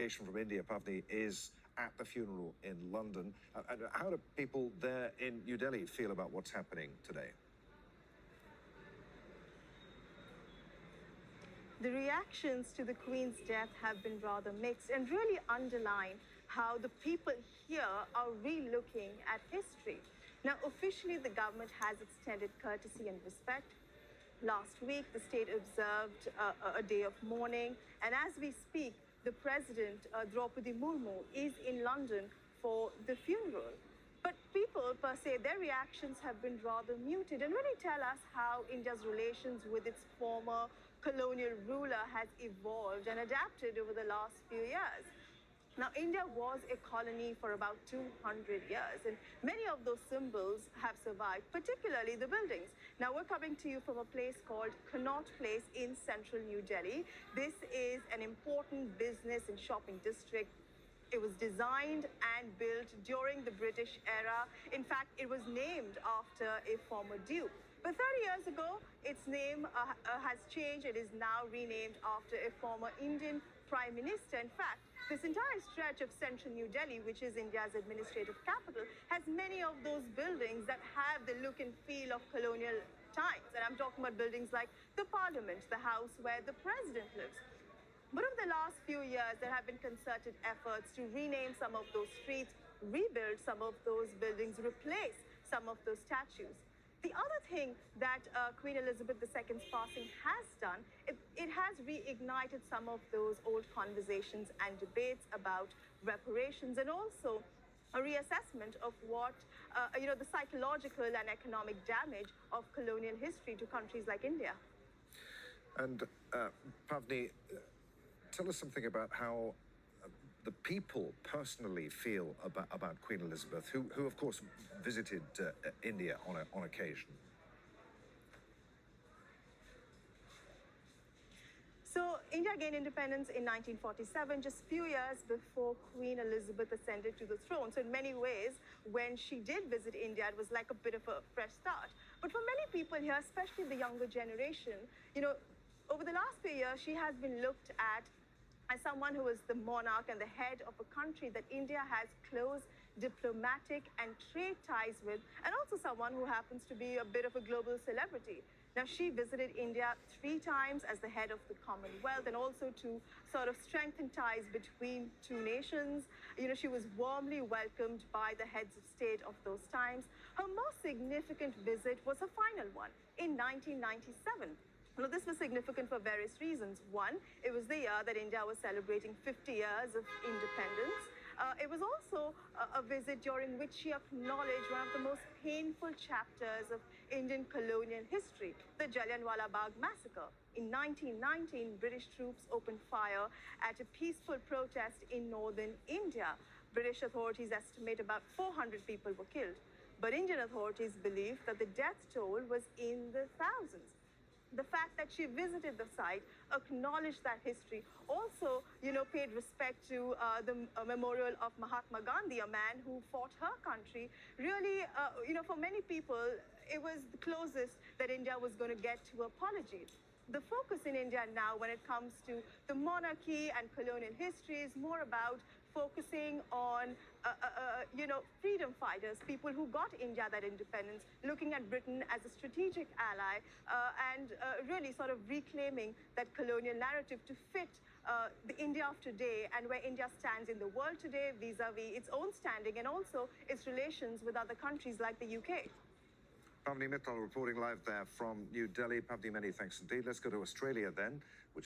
delegation from India, Pavni, is at the funeral in London. How do people there in New Delhi feel about what's happening today? The reactions to the Queen's death have been rather mixed and really underline how the people here are re-looking at history. Now, officially, the government has extended courtesy and respect. Last week, the state observed a day of mourning, and as we speak, the president, Draupadi Murmu, is in London for the funeral. But people, per se, their reactions have been rather muted and really tell us how India's relations with its former colonial ruler has evolved and adapted over the last few years. Now, India was a colony for about 200 years, and many of those symbols have survived, particularly the buildings. Now, we're coming to you from a place called Connaught Place in central New Delhi. This is an important business and shopping district. It was designed and built during the British era. In fact, it was named after a former duke. But 30 years ago, its name has changed. It is now renamed after a former Indian prime minister. In fact, this entire stretch of central New Delhi, which is India's administrative capital, has many of those buildings that have the look and feel of colonial times. And I'm talking about buildings like the Parliament, the house where the president lives. But over the last few years, there have been concerted efforts to rename some of those streets, rebuild some of those buildings, replace some of those statues. The other thing that Queen Elizabeth II's passing has done, it has reignited some of those old conversations and debates about reparations and also a reassessment of what, the psychological and economic damage of colonial history to countries like India. And Pavni, tell us something about how the people personally feel about Queen Elizabeth, who of course visited India on occasion. So India gained independence in 1947, just a few years before Queen Elizabeth ascended to the throne. So in many ways, when she did visit India, it was like a bit of a fresh start. But for many people here, especially the younger generation, over the last few years, she has been looked at as someone who is the monarch and the head of a country that India has close diplomatic and trade ties with, and also someone who happens to be a bit of a global celebrity. Now, she visited India 3 times as the head of the Commonwealth and also to sort of strengthen ties between two nations. She was warmly welcomed by the heads of state of those times. Her most significant visit was her final one in 1997. Now, this was significant for various reasons. One, it was the year that India was celebrating 50 years of independence. It was also a visit during which she acknowledged one of the most painful chapters of Indian colonial history, the Jallianwala Bagh massacre. In 1919, British troops opened fire at a peaceful protest in northern India. British authorities estimate about 400 people were killed. But Indian authorities believe that the death toll was in the thousands. The fact that she visited the site, acknowledged that history, also, paid respect to the memorial of Mahatma Gandhi, a man who fought her country. Really, for many people, it was the closest that India was going to get to apology. The focus in India now, when it comes to the monarchy and colonial history, is more about focusing on, freedom fighters, people who got India that independence, looking at Britain as a strategic ally, and really sort of reclaiming that colonial narrative to fit the India of today and where India stands in the world today vis-a-vis its own standing and also its relations with other countries like the UK. Pavni Mittal reporting live there from New Delhi. Pavni, many thanks indeed. Let's go to Australia then, which